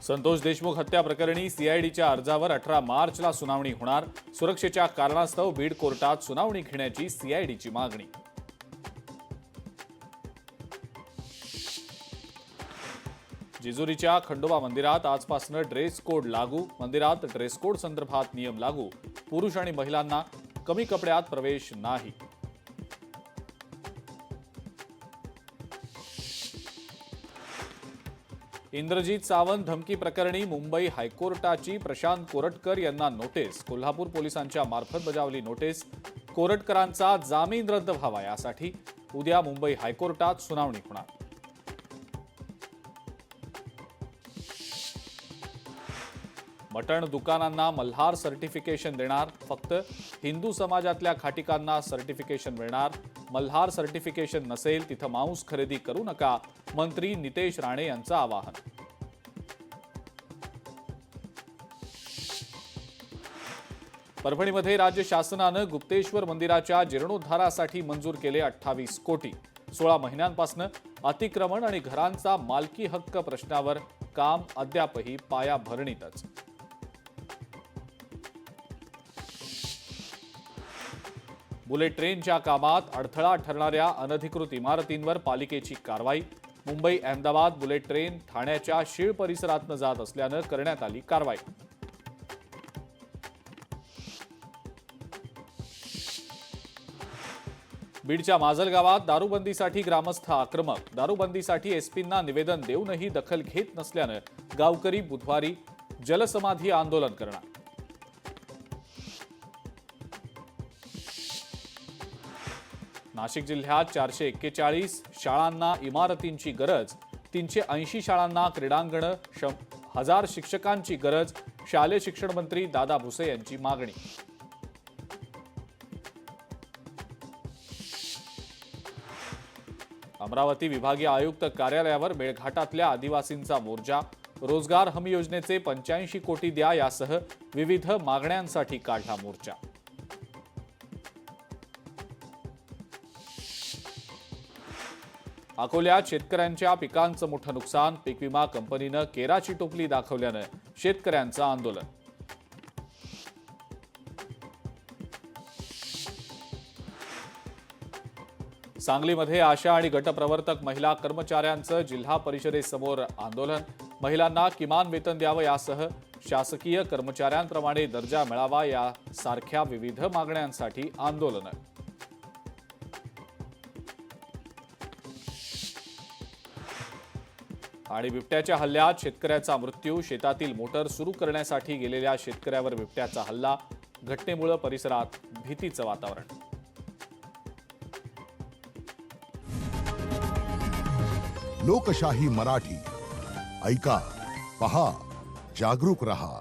संतोष देशमुख हत्या प्रकरणी सीआयडीच्या अर्जावर 18 मार्चला सुनावणी होणार। सुरक्षेच्या कारणास्तव बीड कोर्टात सुनावणी घेण्याची सीआयडीची मागणी। जेजुरीच्या खंडोबा मंदिरात आजपासून ड्रेस कोड लागू। मंदिरात ड्रेस कोड संदर्भात नियम लागू। पुरुष आणि महिलांना कमी कपड्यात प्रवेश नाही। इंद्रजीत सावंत धमकी प्रकरणी मुंबई हायकोर्टाची प्रशांत कोरटकर यांना नोटीस। कोल्हापूर पोलिसांच्या मार्फत बजावली नोटीस। कोरटकरांचा जामीन रद्द व्हावा यासाठी उद्या मुंबई हायकोर्टात सुनावणी होणार। मटण दुकानांना मल्हार सर्टिफिकेशन देणार। फक्त हिंदू समाजातल्या खाटिकांना सर्टिफिकेशन मिळणार। मल्हार सर्टिफिकेशन नसेल तिथं मांस खरेदी करू नका, मंत्री नितेश राणे यांचं आवाहन। परभणीमध्ये राज्य शासनानं गुप्तेश्वर मंदिराच्या जीर्णोद्धारासाठी मंजूर केले 28 कोटी। 16 महिन्यांपासून अतिक्रमण आणि घरांचा मालकी हक्क प्रश्नावर काम अद्यापही पायाभरणीतच। बुलेट ट्रेनच्या कामात अडथळा ठरणाऱ्या अनधिकृत इमारतींवर पालिकेची कारवाई। मुंबई अहमदाबाद बुलेट ट्रेन ठाण्याच्या शीळ परिसरातून जात असल्यानं करण्यात आली कारवाई। बीडच्या माजलगावात दारूबंदीसाठी ग्रामस्थ आक्रमक। दारूबंदीसाठी एसपींना निवेदन देऊनही दखल घेत नसल्यानं गावकरी बुधवारी जलसमाधी आंदोलन करणार। नाशिक जिल्ह्यात 441 शाळांना इमारतींची गरज। 380 शाळांना क्रीडांगणं, 1000 शिक्षकांची गरज। शालेय शिक्षण मंत्री दादा भुसे यांची मागणी। अमरावती विभागीय आयुक्त कार्यालयावर मेळघाटातल्या आदिवासींचा मोर्चा। रोजगार हमी योजनेचे 85 कोटी द्या यासह विविध मागण्यांसाठी काढला मोर्चा। अकोल्यात शेतकऱ्यांच्या पिकांचं मोठं नुकसान। पीक विमा कंपनीनं केराची टोपली दाखवल्यानं शेतकऱ्यांचं आंदोलन। सांगलीमध्ये आशा आणि गटप्रवर्तक महिला कर्मचाऱ्यांचं जिल्हा परिषदेसमोर आंदोलन। महिलांना किमान वेतन द्यावं यासह शासकीय कर्मचाऱ्यांप्रमाणे दर्जा मिळावा यासारख्या विविध मागण्यांसाठी आंदोलन। आणि बिबट्याच्या हल्ल्यात शेतकऱ्याचा मृत्यू। शेतातील मोटर सुरू करण्यासाठी गेलेल्या शेतकऱ्यावर बिबट्याचा हल्ला। घटनेमुळे परिसरात भीतीचं वातावरण। लोकशाही मराठी ऐका, पहा, जागरूक रहा।